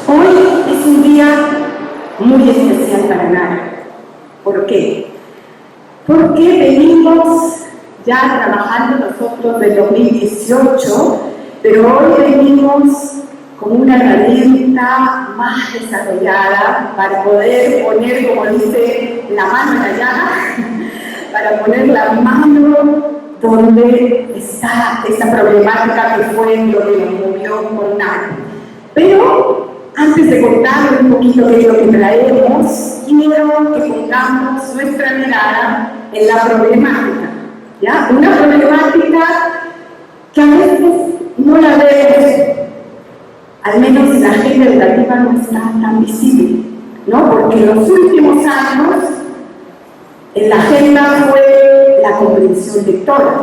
Hoy es un día muy especial para Nara. ¿Por qué? Porque venimos ya trabajando nosotros del 2018, pero hoy venimos con una herramienta más desarrollada para poder poner, como dice, la mano en la llaga, para poner la mano donde está esta problemática que fue lo que nos movió con Nara. Pero antes de contar un poquito de lo que traemos, quiero que pongamos nuestra mirada en la problemática, ¿ya? Una problemática que a veces no la vemos, al menos en la agenda educativa no está tan visible, ¿no? Porque en los últimos años en la agenda fue la comprensión lectora,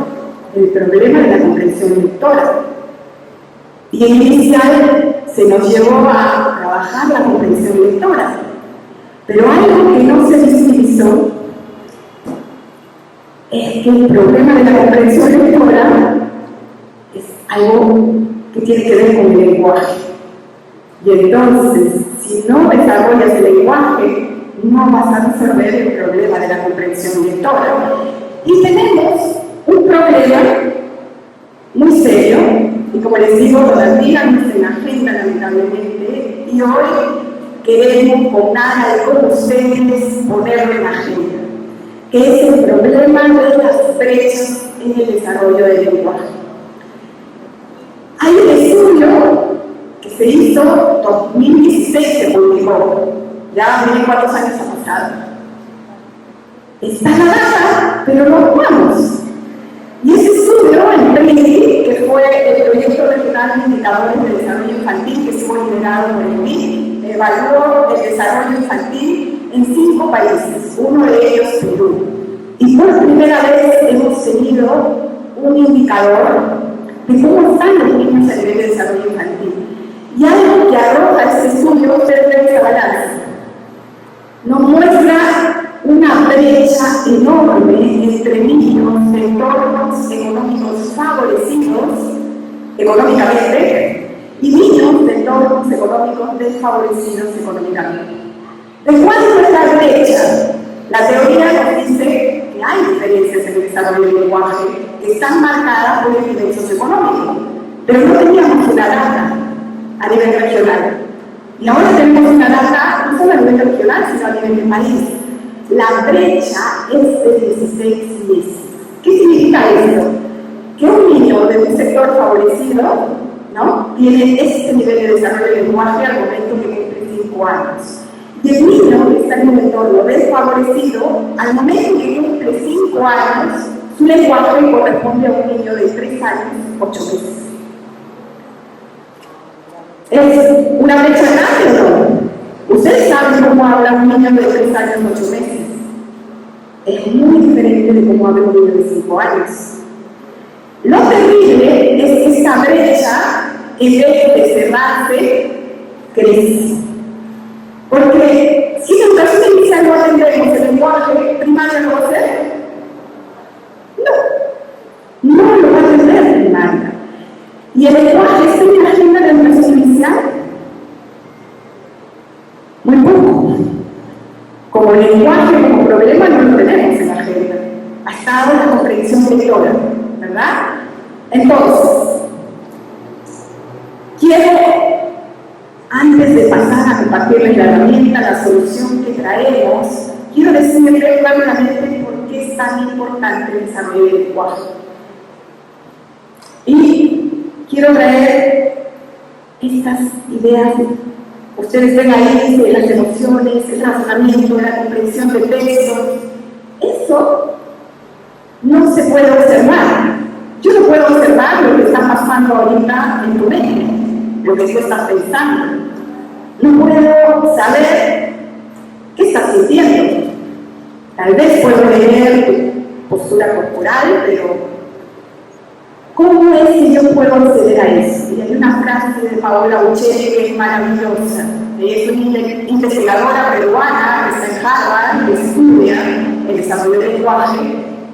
el problema de la comprensión lectora. Y en inicial se nos llevó a trabajar la comprensión lectora. Pero algo que no se visibilizó es que el problema de la comprensión lectora es algo que tiene que ver con el lenguaje. Y entonces, si no desarrollas el lenguaje, no vas a resolver el problema de la comprensión lectora. Y tenemos un problema muy serio, y como les digo, todavía no está en la agenda, lamentablemente, y hoy queremos con Nara y con ustedes ponerlo en la agenda, que es el problema de las brechas en el desarrollo del lenguaje. Hay un estudio que se hizo en 2016, se publicó, ya miren cuántos años ha pasado. Está la data, pero no jugamos. Y ese estudio, el PIB, que fue el Proyecto Regional de Indicadores de Desarrollo Infantil, que fue liderado por el MIT, evaluó el desarrollo infantil en 5 países, uno de ellos Perú. Y por primera vez hemos tenido un indicador de cómo están los niños a nivel de desarrollo infantil. Y algo que arroja este estudio, ustedes ven esta balanza, nos muestra una brecha enorme entre niños de entornos económicos favorecidos económicamente y niños de entornos económicos desfavorecidos económicamente. ¿De cuál es la brecha? La teoría nos dice que hay diferencias en el desarrollo del lenguaje que están marcadas por el nivel socioeconómico, pero no teníamos una data a nivel regional. Y ahora tenemos una data no solo a nivel regional, sino a nivel del país. La brecha es de 16 meses. ¿Qué significa esto? Que un niño de un sector favorecido, ¿no?, tiene este nivel de desarrollo del lenguaje al momento que cumple 5 años. Y el niño que está en un entorno desfavorecido, al momento que cumple 5 años, su lenguaje corresponde a un niño de 3 años, 8 meses. ¿Es una brecha grande o no? Ustedes saben cómo habla un niño de 3 años, 8 meses. Es muy diferente de cómo habla un niño de 5 años. Lo terrible es que esta brecha, en vez de cerrarse, crece. Porque si en educación inicial no atendemos el lenguaje primario, ¿lo va a hacer? No lo va a atender primaria. ¿Y el lenguaje está en la agenda de educación inicial? Muy poco. Como lenguaje, como problema, no lo tenemos en la agenda. Ha estado la comprensión lectora, ¿verdad? Entonces, quiero, antes de pasar a compartirles la herramienta, la solución que traemos, quiero decirles rápidamente por qué es tan importante el desarrollo del lenguaje. Y quiero traer estas ideas. Ustedes ven ahí de las emociones, el razonamiento, la comprensión de textos. Eso no se puede observar. Yo no puedo observar lo que está pasando ahorita en tu mente, lo que tú estás pensando. No puedo saber qué estás sintiendo. Tal vez puedo leer tu postura corporal, pero ¿cómo es que yo puedo acceder a eso? Y hay una frase de Paola Uccelli que es maravillosa. Ella es una investigadora peruana que está en Harvard, que estudia el desarrollo del lenguaje,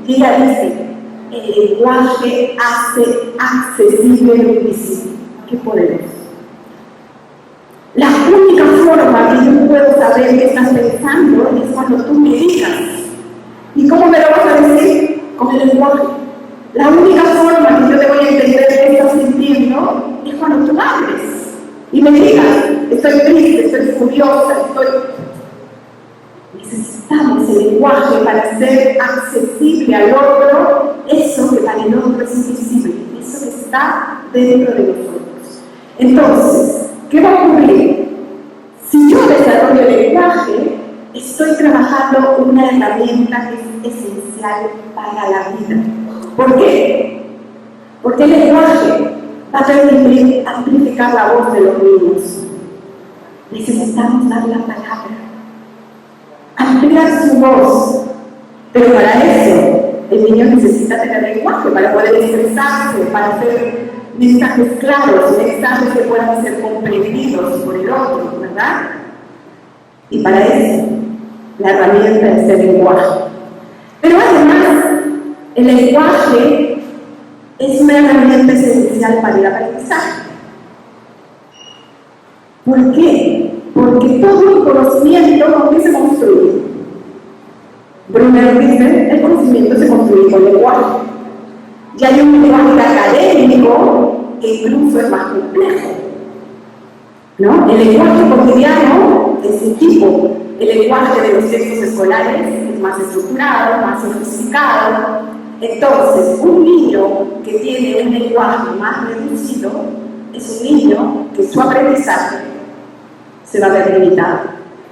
y ella dice: el lenguaje hace accesible lo invisible. ¡Qué poderoso! La única forma que yo puedo saber qué estás pensando es cuando tú me digas. ¿Y cómo me lo vas a decir? Con el lenguaje. La única forma que yo te voy a entender qué estás sintiendo es cuando tú hables y me digas, estoy triste, estoy furiosa, Necesitamos el lenguaje para hacer accesible al otro eso que para el otro es invisible, eso que está dentro de nosotros. Entonces, ¿qué va a ocurrir? Si yo desarrollo el lenguaje, estoy trabajando una herramienta que es esencial para la vida. ¿Por qué? Porque el lenguaje va a permitir amplificar la voz de los niños. Necesitamos dar la palabra, ampliar su voz, pero para eso el niño necesita tener lenguaje para poder expresarse, para hacer mensajes claros, mensajes que puedan ser comprendidos por el otro, ¿verdad? Y para eso la herramienta es el lenguaje. Pero además, el lenguaje es una herramienta esencial para el aprendizaje. ¿Por qué? Porque todo el conocimiento, ¿con qué se construye? Brunner dice, el conocimiento se construye con lenguaje. Ya hay un lenguaje académico que incluso es más complejo, ¿no? El lenguaje cotidiano es un tipo. El lenguaje de los textos escolares es más estructurado, más sofisticado. Entonces, un niño que tiene un lenguaje más reducido es un niño que su aprendizaje se va a ver limitado.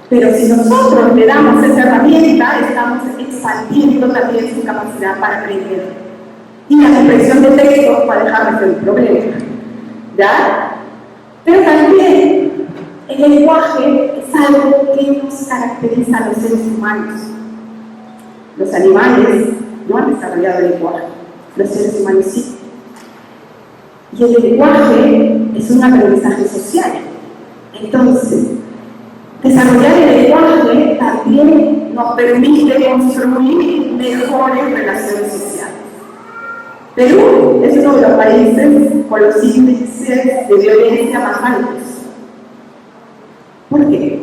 Pero si nosotros le damos esa herramienta, estamos expandiendo también su capacidad para aprender. Y la comprensión de textos va a dejar de ser un problema, ¿ya? Pero también el lenguaje es algo que nos caracteriza a los seres humanos. Los animales no han desarrollado el lenguaje, los seres humanos sí. Y el lenguaje es un aprendizaje social. Entonces, desarrollar el lenguaje también nos permite construir mejores relaciones sociales. Perú es uno de los países con los índices de violencia más altos. ¿Por qué?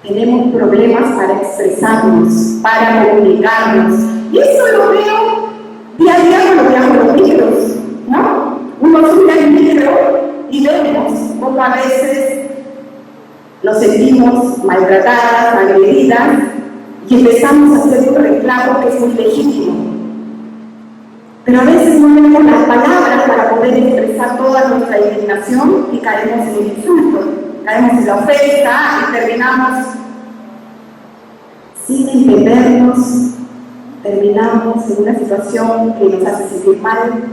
Tenemos problemas para expresarnos, para comunicarnos. Y eso lo veo día a día cuando viajo los libros, ¿no? Uno sube el libro y vemos cómo a veces nos sentimos maltratadas, agredidas, y empezamos a hacer un reclamo que es muy legítimo. Pero a veces no tenemos las palabras para poder expresar toda nuestra indignación y caemos en el insulto, caemos en la ofensa y terminamos sin entendernos, terminamos en una situación que nos hace sentir mal.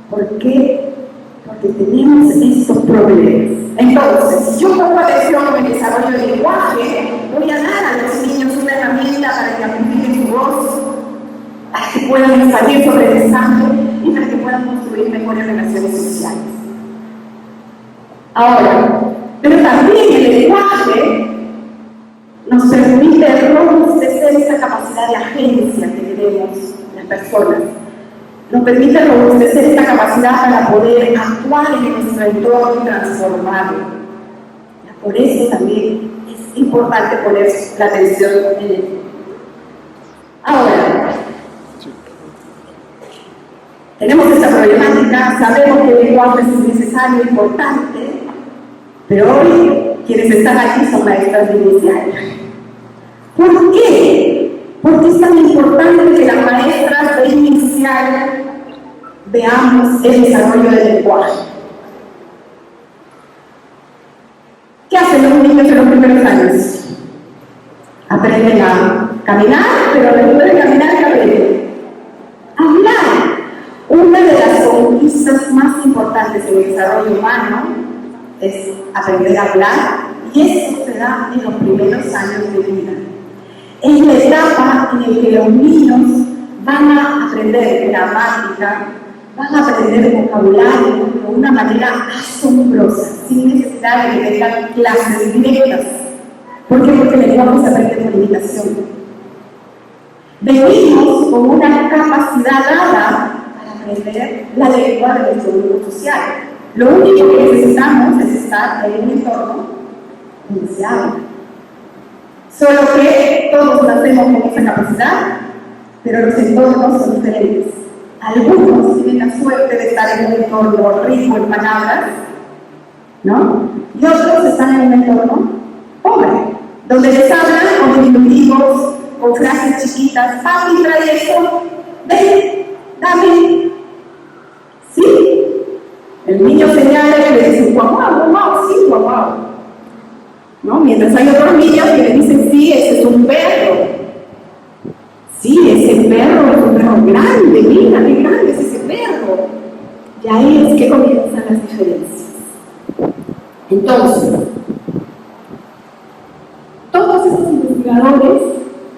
¿Por qué? Porque tenemos estos problemas. Entonces, si yo pongo atención en el desarrollo del lenguaje, voy a dar a los niños una herramienta para que amplifiquen su voz, para que puedan expandir sobre el mensaje y para que puedan construir mejores relaciones sociales. Ahora, pero también el lenguaje nos permite robustecer esa capacidad de agencia que tenemos las personas. Nos permite robustecer esta capacidad para poder actuar en nuestro entorno y transformarlo. Por eso también es importante poner la atención en él. Ahora, tenemos esta problemática, sabemos que el lenguaje es necesario e importante, pero hoy quienes están aquí son maestras de inicial. ¿Por qué? ¿Por qué es tan importante que las maestras de inicial veamos el desarrollo del lenguaje? ¿Qué hacen los niños en los primeros años? Aprenden a caminar, pero después de caminar, ¿qué aprenden? A hablar. Una de las conquistas más importantes en el desarrollo humano es aprender a hablar, y esto se da en los primeros años de vida. Es la etapa en la que los niños van a aprender gramática, van a aprender vocabulario de una manera asombrosa, sin necesidad de que tengan clases directas. ¿Por qué? Porque el lenguaje se aprende por imitación. Venimos con una capacidad dada para aprender la lengua de nuestro grupo social. Lo único que necesitamos es estar en un entorno donde se habla. Solo que todos nacemos con esa capacidad, pero los entornos son diferentes. Algunos tienen la suerte de estar en un entorno rico en palabras, ¿no? Y otros están en un entorno pobre, donde les hablan con diminutivos, con frases chiquitas: papi, trae eso, ven, dame. ¿Sí? El niño señala y le dice: guau, guau, guau, sí, guau, guau. ¿No? Mientras hay otros niños que le dicen: sí, ese es un perro. Sí, ese perro es un perro grande, mira qué grande es ese perro. Y ahí es que comienzan las diferencias. Entonces, todos estos investigadores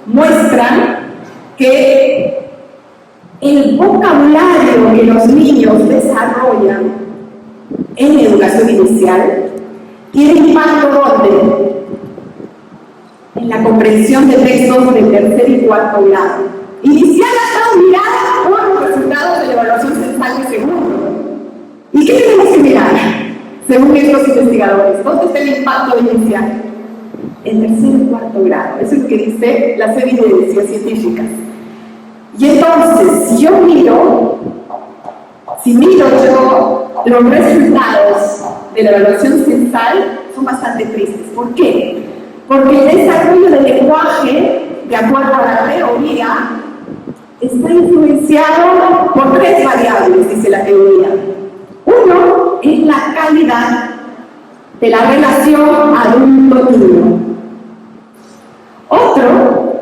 muestran que el vocabulario que los niños desarrollan en educación inicial tiene impacto ¿dónde? En la comprensión de textos de tercer y cuarto grado. Inicial ha estado mirada por los resultados de la evaluación censal de segundo. ¿Y qué tenemos que mirar? Según estos investigadores, ¿dónde está el impacto de inicial? En tercer y cuarto grado. Eso es lo que dice las evidencias científicas. Y entonces, si miro yo los resultados de la evaluación censal, son bastante tristes. ¿Por qué? Porque el desarrollo del lenguaje, de acuerdo a la teoría, está influenciado por tres variables, dice la teoría. Uno es la calidad de la relación adulto-niño. Otro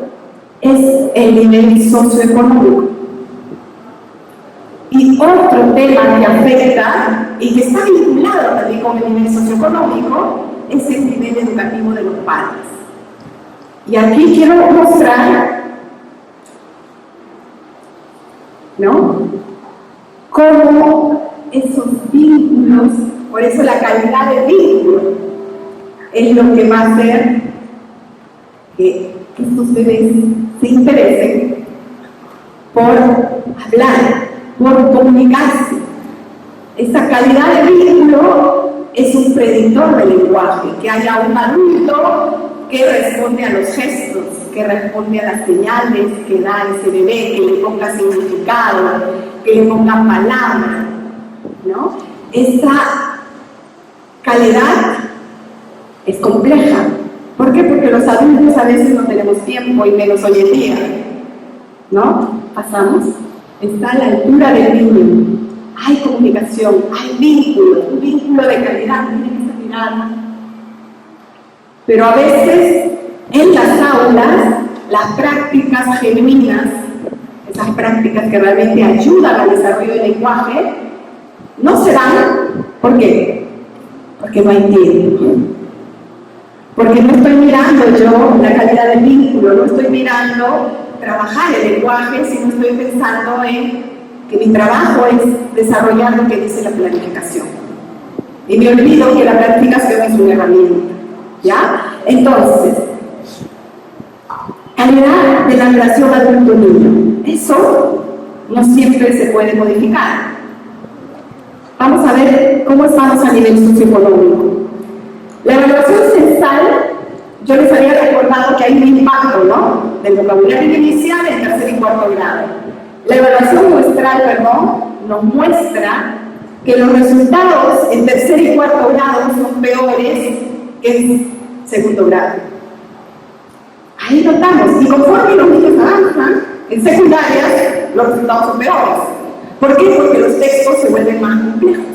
es el nivel socioeconómico. Y otro tema que afecta y que está vinculado también con el nivel socioeconómico es el nivel educativo de los padres. Y aquí quiero mostrar, ¿no?, cómo esos vínculos, por eso la calidad del vínculo, es lo que va a hacer que estos bebés se interesen por hablar, por comunicarse. Esta calidad de vínculo es un predictor del lenguaje, que haya un adulto que responde a los gestos, que responde a las señales que da ese bebé, que le ponga significado, que le ponga palabras, ¿no? Esta calidad es compleja. ¿Por qué? Porque los adultos a veces no tenemos tiempo, y menos hoy en día, ¿no? Pasamos, está a la altura del niño. Hay comunicación, hay vínculo, un vínculo de calidad, tiene que mirada. Pero a veces, en las aulas, las prácticas genuinas, esas prácticas que realmente ayudan al desarrollo del lenguaje, no se dan. ¿Por qué? Porque no hay tiempo. Porque no estoy mirando yo la calidad del vínculo, no estoy mirando trabajar el lenguaje, sino estoy pensando en que mi trabajo es desarrollar lo que dice la planificación. Y me olvido que la planificación es una herramienta, ¿ya? Entonces, calidad de la relación adulto-niño. Eso no siempre se puede modificar. Vamos a ver cómo estamos a nivel socioeconómico. La evaluación censal, yo les había recordado que hay un impacto, ¿no?, del vocabulario inicial en tercer y cuarto grado. La evaluación muestral, nos muestra que los resultados en tercer y cuarto grado son peores que en segundo grado. Ahí notamos, y conforme los niños avanzan en secundaria, los resultados son peores. ¿Por qué? Porque los textos se vuelven más complejos.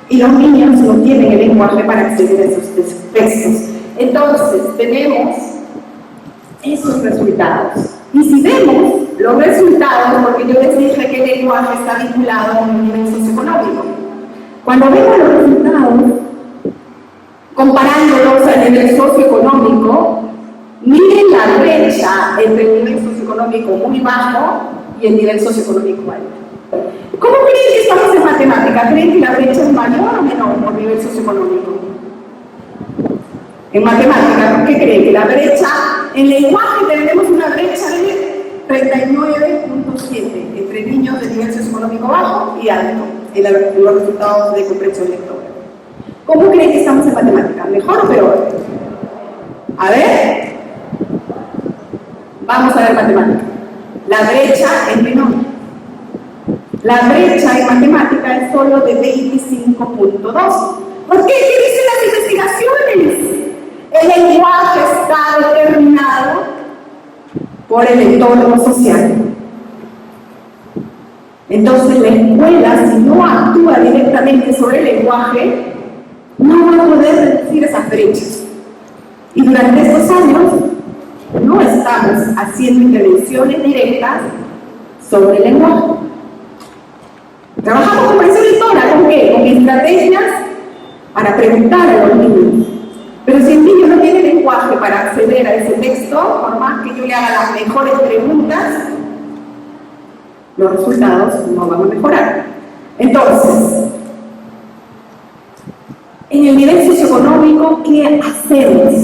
Y los niños no tienen el lenguaje para acceder a esos textos. Entonces, tenemos esos resultados. Y si vemos los resultados, porque yo les dije que el lenguaje está vinculado con el nivel socioeconómico. Cuando vemos los resultados, comparándolos a nivel socioeconómico, miren la brecha entre el nivel socioeconómico muy bajo y el nivel socioeconómico alto. ¿Cómo creen que estamos en matemática? ¿Creen que la brecha es mayor o menor por nivel socioeconómico? En matemática, ¿por qué creen que la brecha? En lenguaje tenemos una brecha de 39.7 entre niños de nivel socioeconómico bajo y alto. los resultados de comprensión lectora. ¿Cómo creen que estamos en matemáticas? ¿Mejor o peor? A ver, vamos a ver matemáticas. La brecha es menor. La brecha en matemática es solo de 25.2. ¿Por qué? ¿Qué dicen las investigaciones? El lenguaje está determinado por el entorno social. Entonces la escuela, si no actúa directamente sobre el lenguaje, no va a poder reducir esas brechas. Y durante estos años no estamos haciendo intervenciones directas sobre el lenguaje. Trabajamos con comprensión lectora, ¿con qué? Con estrategias para preguntar a los niños. Pero si el niño no tiene lenguaje para acceder a ese texto, por más que yo le haga las mejores preguntas, los resultados no van a mejorar. Entonces, en el nivel socioeconómico, ¿qué hacemos?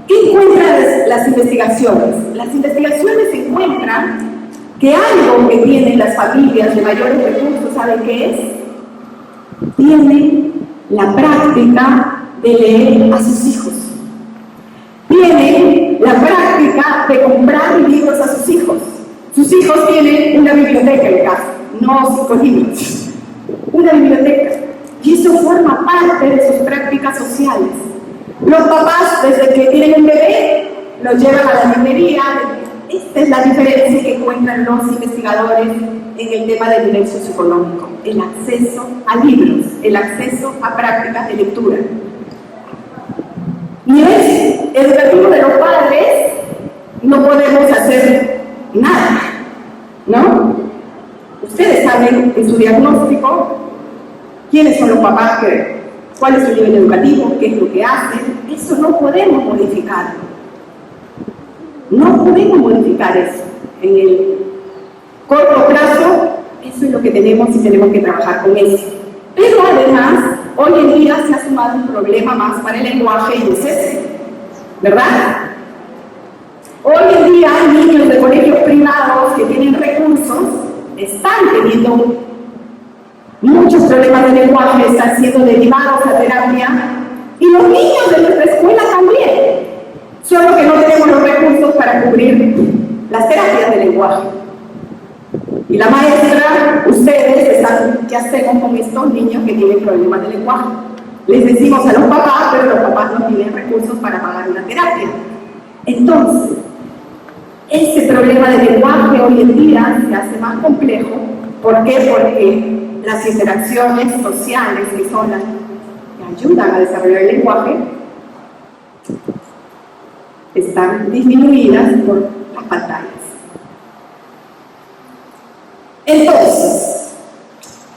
¿Qué encuentran las investigaciones? Las investigaciones encuentran que algo que tienen las familias de mayores recursos, ¿saben qué es? Tienen la práctica de leer a sus hijos. Tienen la práctica de comprar libros a sus hijos. Sus hijos tienen una biblioteca en casa, no 5 libros, una biblioteca. Y eso forma parte de sus prácticas sociales. Los papás, desde que tienen un bebé, lo llevan a la librería. Esta es la diferencia que encuentran los investigadores en el tema del nivel socioeconómico: el acceso a libros, el acceso a prácticas de lectura. Nivel educativo de los padres, no podemos hacer nada, ¿no? Ustedes saben en su diagnóstico quiénes son los papás, cuál es su nivel educativo, qué es lo que hacen. Eso no podemos modificarlo. No podemos modificar eso. En el corto plazo, eso es lo que tenemos y tenemos que trabajar con eso. Pero además, hoy en día se ha sumado un problema más para el lenguaje y es ese, ¿verdad? Hoy en día, niños de colegios privados que tienen recursos están teniendo muchos problemas de lenguaje, están siendo derivados a terapia, y los niños de nuestra escuela también, solo que no tenemos los recursos para cubrir las terapias de lenguaje. Y la maestra, ustedes están, ¿qué hacemos con estos niños que tienen problemas de lenguaje? Les decimos a los papás, pero los papás no tienen recursos para pagar una terapia. Entonces, este problema de lenguaje hoy en día se hace más complejo. ¿Por qué? Porque las interacciones sociales, que son las que ayudan a desarrollar el lenguaje, están disminuidas por las pantallas. Entonces,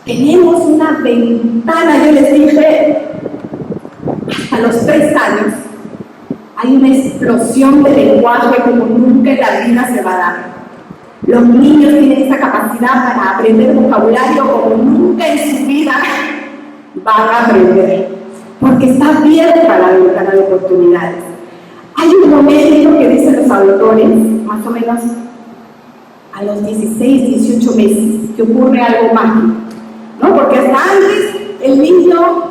tenemos una ventana, yo les dije, hasta los 3 años, hay una explosión de lenguaje como nunca en la vida se va a dar. Los niños tienen esa capacidad para aprender vocabulario como nunca en su vida van a aprender, porque está abierta la ventana de oportunidades. Hay un momento que dicen los autores, más o menos a los 16, 18 meses, que ocurre algo mágico, ¿no? Porque hasta antes el niño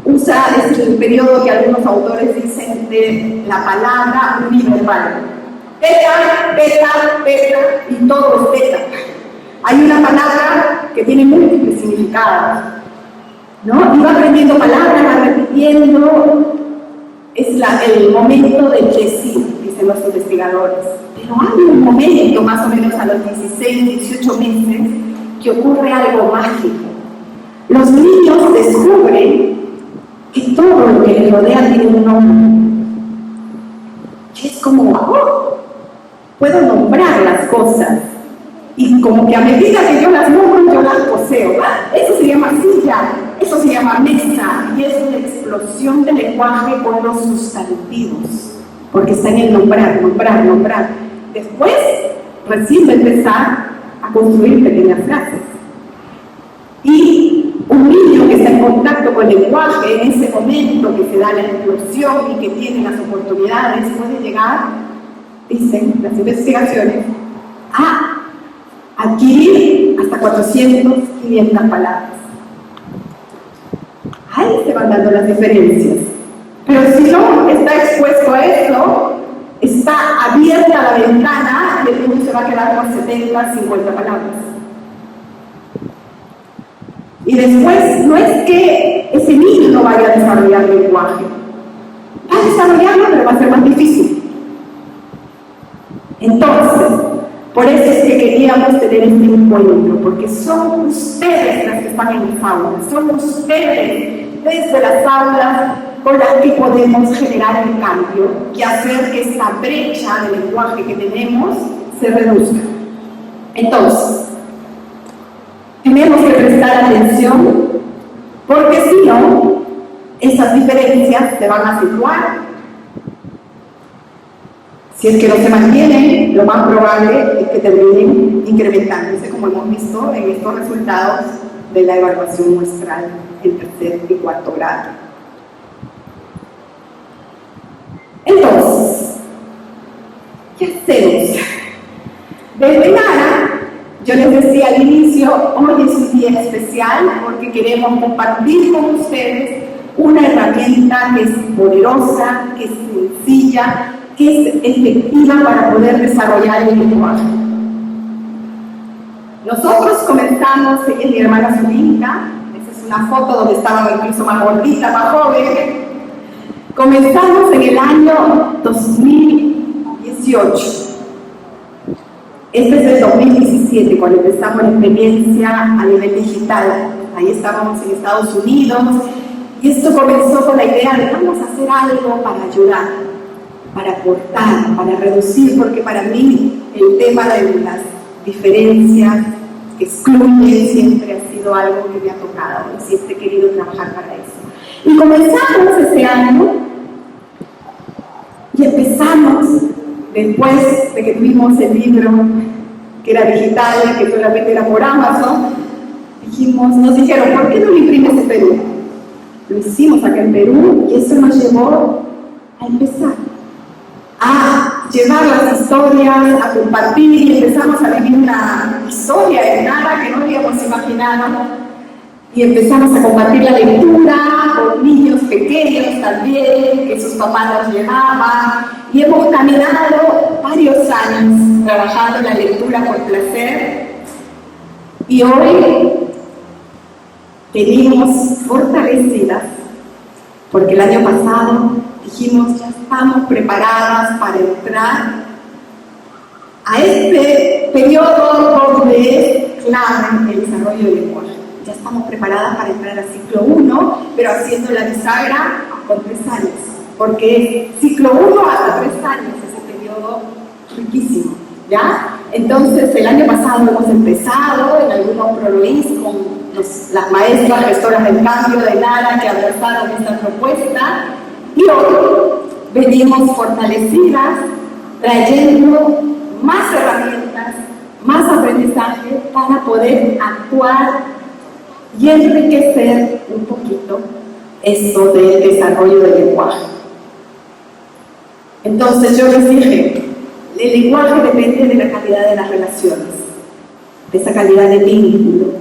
usa, es el periodo que algunos autores dicen de la palabra univerbal. Beta, beta, beta, y todo es beta. Hay una palabra que tiene múltiples significados, ¿no? Y va aprendiendo palabras, va repitiendo. Es el momento del decir, dicen los investigadores. Pero hay un momento, más o menos a los 16, 18 meses, que ocurre algo mágico. Los niños descubren que todo lo que les rodea tiene un nombre. Es como, oh, puedo nombrar las cosas. Y como que a medida que yo las nombro, yo las poseo. Eso se llama silla, eso se llama mesa, y es una explosión de lenguaje con los sustantivos, porque está en el nombrar, nombrar, nombrar. Después, recién va a empezar a construir pequeñas frases. Y un niño que está en contacto con el lenguaje, en ese momento que se da la explosión y que tiene las oportunidades, puede llegar, dicen las investigaciones, a adquirir hasta 400, 500 palabras. ahí se van dando las diferencias. Pero si no está expuesto a esto, está abierta la ventana y el niño se va a quedar con 70, 50 palabras. Y después, no es que ese niño no vaya a desarrollar el lenguaje. Va a desarrollarlo, pero va a ser más difícil. Entonces, por eso es que queríamos tener este encuentro, porque son ustedes las que están en las aulas, son ustedes desde las aulas con las que podemos generar el cambio y hacer que esta brecha de lenguaje que tenemos se reduzca. Entonces, tenemos que prestar atención, porque si no, esas diferencias se van a situar. Si es que no se mantienen, lo más probable es que terminen incrementándose, como hemos visto en estos resultados de la evaluación muestral en tercer y cuarto grado. Entonces, ¿qué hacemos? Desde Nara, yo les decía al inicio, hoy es un día especial porque queremos compartir con ustedes una herramienta que es poderosa, que es sencilla, que es efectiva para poder desarrollar el lenguaje. Nosotros comenzamos, ella es mi hermana Zulinka, esa es una foto donde estaba incluso más gordita, más joven. Comenzamos en el año 2018. Este es el 2017, cuando empezamos la experiencia a nivel digital. Ahí estábamos en Estados Unidos y esto comenzó con la idea de vamos a hacer algo para ayudar, para aportar, para reducir, porque para mí el tema de las diferencias que excluyen siempre ha sido algo que me ha tocado y siempre he querido trabajar para eso. Y comenzamos ese año y empezamos, después de que tuvimos el libro que era digital, que solamente era por Amazon, nos dijeron, ¿por qué no lo imprimes en Perú? Lo hicimos acá en Perú y eso nos llevó a empezar a llevar las historias, a compartir, y empezamos a vivir una historia de nada que no habíamos imaginado. Y empezamos a compartir la lectura con niños pequeños también, que sus papás nos llevaban. Y hemos caminado varios años trabajando en la lectura por placer. Y hoy venimos fortalecidas, porque el año pasado dijimos, ya estamos preparadas para entrar a este periodo donde es clave el desarrollo del lenguaje. Ya estamos preparadas para entrar al ciclo 1, pero haciendo la bisagra con 3 años, porque es ciclo 1 hasta 3 años, ese periodo riquísimo, ¿ya? Entonces, el año pasado hemos empezado en algunos ProLuis con las maestras gestoras del cambio de Nara que abrazaron esta propuesta, y hoy venimos fortalecidas, trayendo más herramientas, más aprendizaje para poder actuar y enriquecer un poquito esto del desarrollo del lenguaje. Entonces yo les dije, el lenguaje depende de la calidad de las relaciones, de esa calidad de vínculo.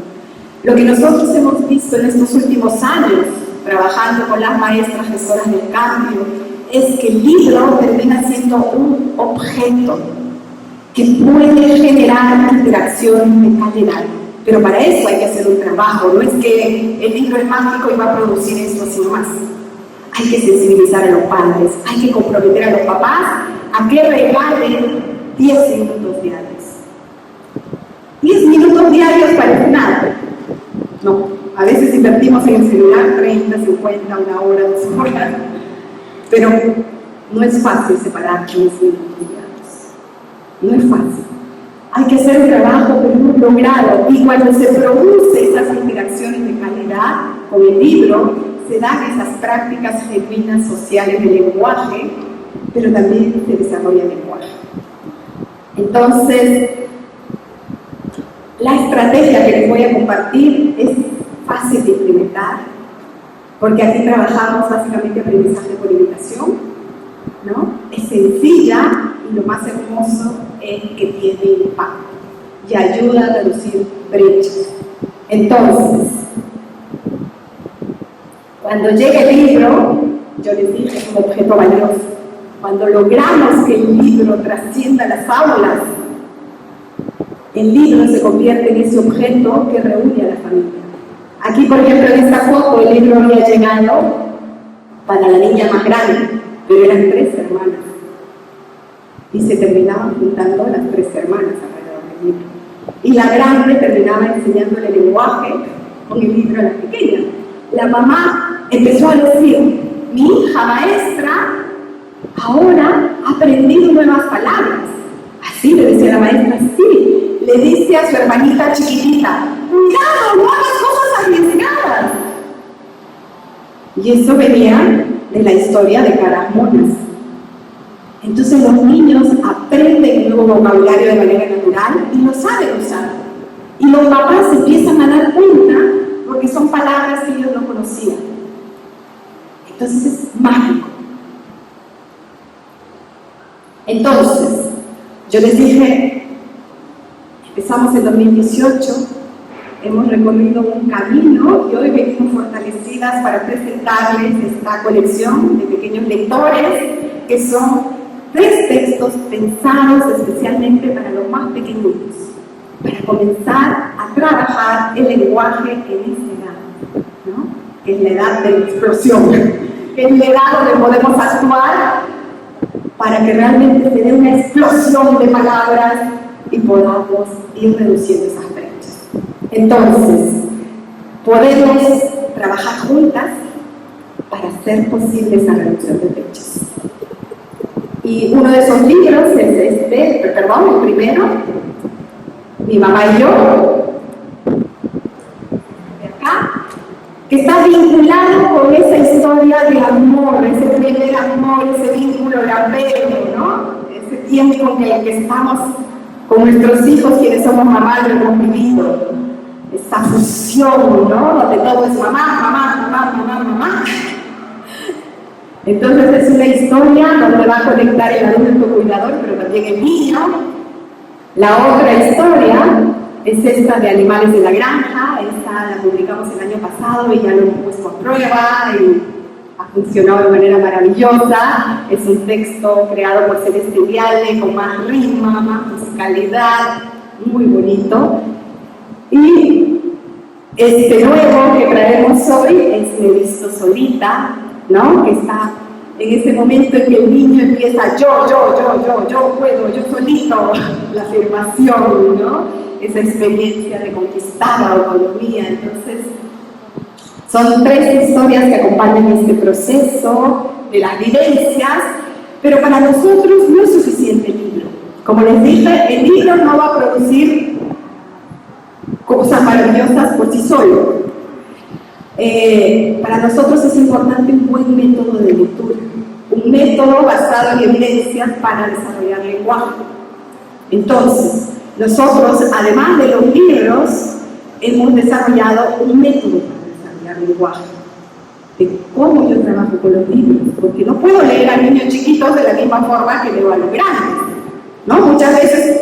Lo que nosotros hemos visto en estos últimos años, trabajando con las maestras gestoras del cambio, es que el libro termina siendo un objeto que puede generar interacción de calidad. Pero para eso hay que hacer un trabajo, no es que el libro es mágico y va a producir esto sino más. Hay que sensibilizar a los padres, hay que comprometer a los papás a que regalen 10 minutos diarios. 10 minutos diarios parece nada. No, a veces invertimos en el celular 30, 50, una hora, 2 horas, pero no es fácil separar 15 minutos diarios. No es fácil. Hay que hacer un trabajo pero muy logrado, y cuando se produce esas interacciones de calidad con el libro, se dan esas prácticas genuinas sociales de lenguaje, pero también se desarrolla el lenguaje. Entonces, la estrategia que les voy a compartir es fácil de implementar, porque aquí trabajamos básicamente aprendizaje por imitación, ¿no? Es sencilla y lo más hermoso es que tiene impacto y ayuda a reducir brechas. Entonces, Cuando llega el libro, yo les dije, es un objeto valioso. Cuando logramos que el libro trascienda las aulas, el libro se convierte en ese objeto que reúne a la familia. Aquí, por ejemplo, en esta foto, el libro había llegado para la niña más grande, pero eran 3 hermanas. Y se terminaban juntando las 3 hermanas alrededor del libro. Y la grande terminaba enseñándole el lenguaje con el libro a la pequeña. La mamá empezó a decir, mi hija maestra ahora ha aprendido nuevas palabras. Así le decía la maestra, sí. Le dice a su hermanita chiquitita, cuidado, no hagas cosas arriesgadas. Y eso venía de la historia de Caras Monas. Entonces los niños aprenden el nuevo vocabulario de manera natural y lo saben usar. Y los papás se empiezan a dar cuenta porque son palabras que ellos no conocían. Entonces es mágico. Entonces, yo les dije, empezamos en 2018, hemos recorrido un camino y hoy venimos fortalecidas para presentarles esta colección de pequeños lectores que son 3 textos pensados especialmente para los más pequeñitos, para comenzar a trabajar el lenguaje en esa edad, ¿no? Que es la edad de la explosión, que es la edad donde podemos actuar para que realmente se dé una explosión de palabras y podamos ir reduciendo esas brechas. Entonces, podemos trabajar juntas para hacer posible esa reducción de brechas. Y uno de esos libros es el primero, Mi mamá y yo, de acá, que está vinculado con esa historia de amor, ese primer amor, ese vínculo de apego, ¿no? Ese tiempo en el que estamos con nuestros hijos, quienes somos mamás, lo hemos vivido. Esa fusión, ¿no? Donde todo es mamá, mamá, mamá, mamá, mamá. Entonces es una historia donde va a conectar el adulto cuidador, pero también el niño. La otra historia es esta de Animales de la Granja. Esta la publicamos el año pasado y ya lo hemos puesto a prueba y ha funcionado de manera maravillosa. Es un texto creado por Celeste Viale con más rima, más musicalidad, muy bonito. Y este nuevo que traemos hoy es Me he visto solita, ¿no? Que está en ese momento en que el niño empieza yo puedo, yo solito, la afirmación, ¿no? Esa experiencia de conquistar la autonomía. Entonces, son 3 historias que acompañan este proceso de las vivencias, pero para nosotros no es suficiente el libro. Como les dije, el libro no va a producir cosas maravillosas por sí solo. Para nosotros es importante un buen método de lectura, un método basado en evidencias para desarrollar lenguaje. Entonces, nosotros, además de los libros, hemos desarrollado un método para desarrollar lenguaje, de cómo yo trabajo con los libros, porque no puedo leer a niños chiquitos de la misma forma que leo a los grandes, ¿no? Muchas veces,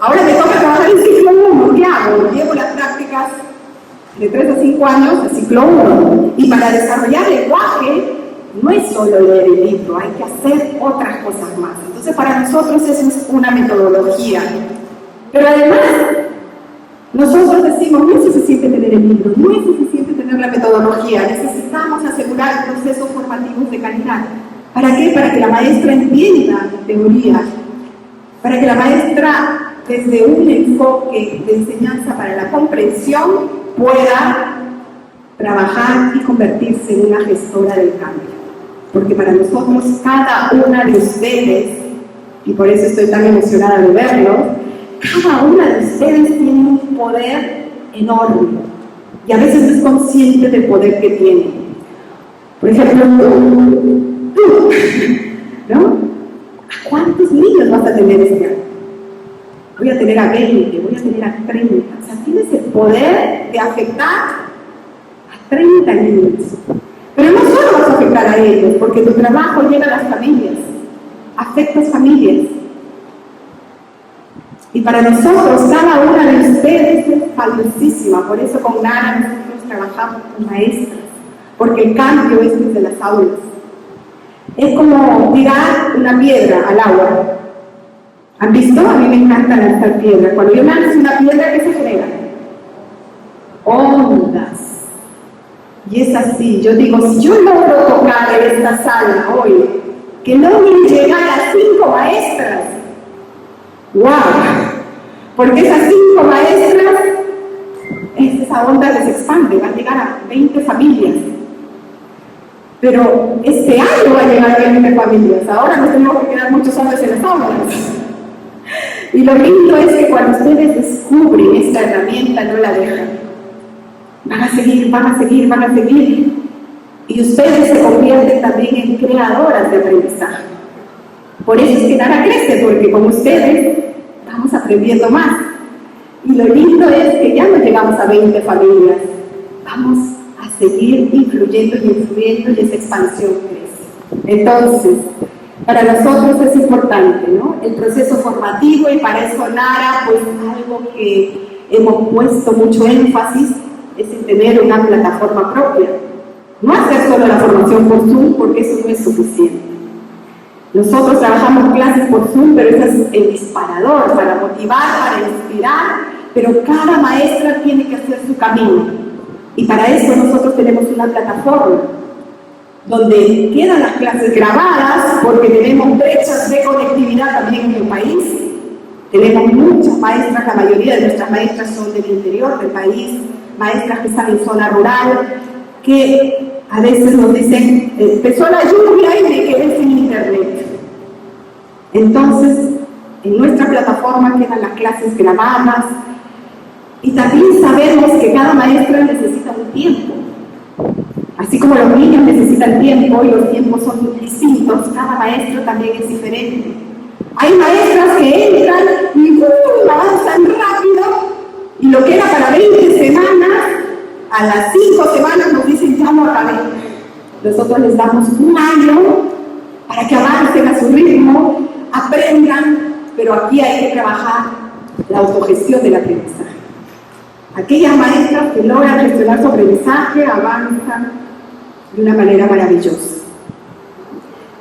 ahora me toca trabajar en ciclo 1, ¿qué hago? Llevo las prácticas de 3 a 5 años a ciclo 1. Y para desarrollar lenguaje no es solo leer el libro, hay que hacer otras cosas más. Entonces para nosotros eso es una metodología. Pero además, nosotros decimos, no es suficiente tener el libro, no es suficiente tener la metodología, necesitamos asegurar procesos formativos de calidad. ¿Para qué? Para que la maestra entienda la teoría, para que la maestra, desde un enfoque de enseñanza para la comprensión, pueda trabajar y convertirse en una gestora del cambio. Porque para nosotros, cada una de ustedes, y por eso estoy tan emocionada de verlo, cada una de ustedes tiene un poder enorme y a veces no es consciente del poder que tiene. Por ejemplo, tú, ¿no? ¿A cuántos niños vas a tener este año? Voy a tener a 20, voy a tener a 30. O sea, tienes el poder de afectar a 30 niños. Pero no solo vas a afectar a ellos, porque tu trabajo llega a las familias, afectas familias. Y para nosotros, cada una de ustedes es valiosísima. Por eso con Nara nosotros trabajamos con maestras, porque el cambio es desde las aulas. Es como tirar una piedra al agua. ¿Han visto? A mí me encanta lanzar piedras. Cuando yo lanzo una piedra, ¿qué se genera? Ondas. Y es así. Yo digo, si yo logro tocar en esta sala hoy, que logren llegar a 5 maestras. ¡Wow! Porque esas 5 maestras, esa onda les expande, va a llegar a 20 familias. Pero este año va a llegar a 20 familias. Ahora nos tenemos que quedar muchos años en las aulas. Y lo lindo es que cuando ustedes descubren esta herramienta, no la dejan. Van a seguir, van a seguir, van a seguir. Y ustedes se convierten también en creadoras de aprendizaje. Por eso es que Nara crece, porque como ustedes vamos aprendiendo más. Y lo lindo es que ya no llegamos a 20 familias. Vamos a seguir influyendo y influyendo y esa expansión crece. Entonces, para nosotros es importante, ¿no? El proceso formativo, y para eso Nara, pues algo que hemos puesto mucho énfasis es en tener una plataforma propia. No hacer solo la formación por Zoom, porque eso no es suficiente. Nosotros trabajamos clases por Zoom, pero ese es el disparador para motivar, para inspirar, pero cada maestra tiene que hacer su camino. Y para eso nosotros tenemos una plataforma donde quedan las clases grabadas, porque tenemos brechas de conectividad también en el país. Tenemos muchas maestras, la mayoría de nuestras maestras son del interior del país, maestras que están en zona rural, que a veces nos dicen, empezó la lluvia y me quedé sin internet. Entonces, en nuestra plataforma quedan las clases grabadas, y también sabemos que cada maestra necesita un tiempo. Así como los niños necesitan tiempo y los tiempos son distintos, cada maestro también es diferente. Hay maestras que entran y avanzan rápido, y lo que era para 20 semanas, a las 5 semanas nos dicen ya no acabé. Nosotros les damos un año para que avancen a su ritmo, aprendan, pero aquí hay que trabajar la autogestión del aprendizaje. Aquellas maestras que logran gestionar su aprendizaje avanzan de una manera maravillosa.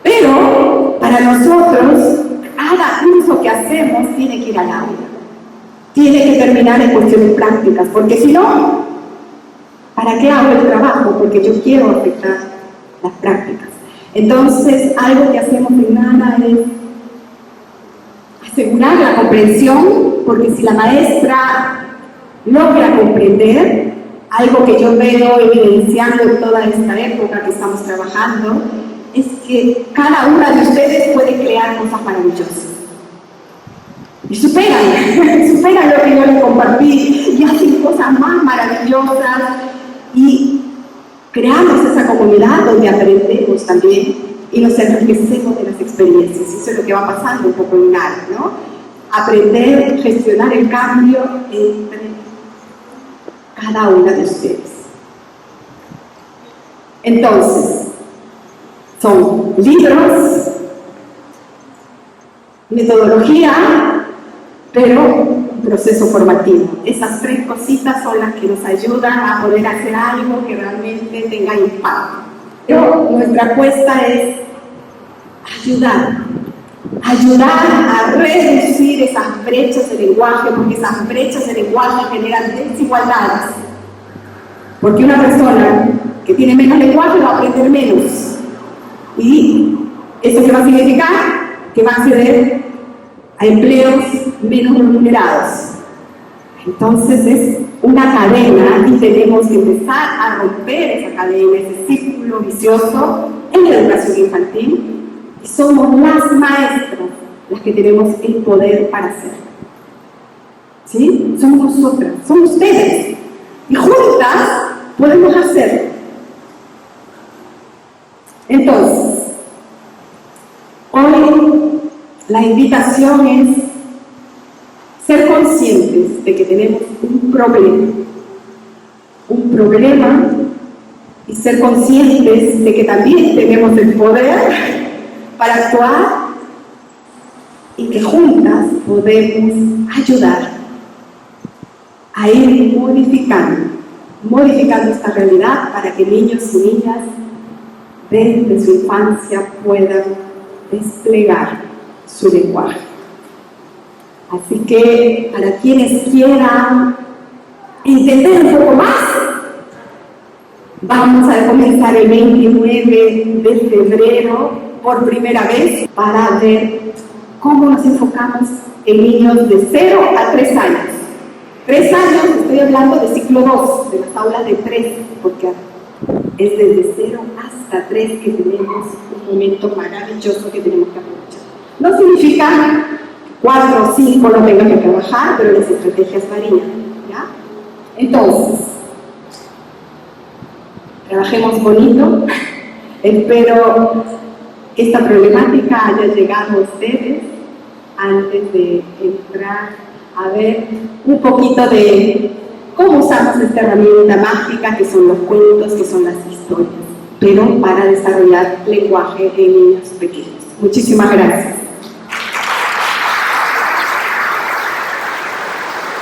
Pero para nosotros, cada curso que hacemos tiene que ir al aula. Tiene que terminar en cuestiones prácticas, porque si no, ¿para qué hago el trabajo? Porque yo quiero afectar las prácticas. Entonces, algo que hacemos en Nara es asegurar la comprensión, porque si la maestra logra comprender, algo que yo veo evidenciando en toda esta época que estamos trabajando, es que cada una de ustedes puede crear cosas maravillosas. Y superan lo que yo les compartí, y hacen cosas más maravillosas, y creamos esa comunidad donde aprendemos también y nos enriquecemos de las experiencias. Eso es lo que va pasando un poco en Nara, ¿no? Aprender, gestionar el cambio entre cada una de ustedes. Entonces, son libros, metodología, pero un proceso formativo. Esas 3 cositas son las que nos ayudan a poder hacer algo que realmente tenga impacto. Pero nuestra apuesta es ayudar a reducir esas brechas de lenguaje, porque esas brechas de lenguaje generan desigualdades. Porque una persona que tiene menos lenguaje va a aprender menos. ¿Y eso qué va a significar? Que va a acceder a empleos menos remunerados. Entonces es una cadena y tenemos que empezar a romper esa cadena, ese círculo vicioso en la educación infantil. Y somos las maestras las que tenemos el poder para hacerlo. ¿Sí? Somos nosotras, son ustedes. Y juntas podemos hacerlo. Entonces, hoy la invitación es ser conscientes de que tenemos un problema, y ser conscientes de que también tenemos el poder para actuar, y que juntas podemos ayudar a ir modificando modificando esta realidad para que niños y niñas desde su infancia puedan desplegar su lenguaje. Así que para quienes quieran entender un poco más, vamos a comenzar el 29 de febrero por primera vez para ver cómo nos enfocamos en niños de 0 a 3 años. 3 años, estoy hablando de ciclo 2, de las aulas de 3, porque es desde 0 hasta 3 que tenemos un momento maravilloso que tenemos que aprovechar. No significa 4 o 5 no tengan que trabajar, pero las estrategias varían, ¿ya? Entonces, trabajemos bonito. Espero que esta problemática haya llegado a ustedes antes de entrar a ver un poquito de cómo usamos esta herramienta mágica que son los cuentos, que son las historias, pero para desarrollar lenguaje en niños pequeños. Muchísimas gracias.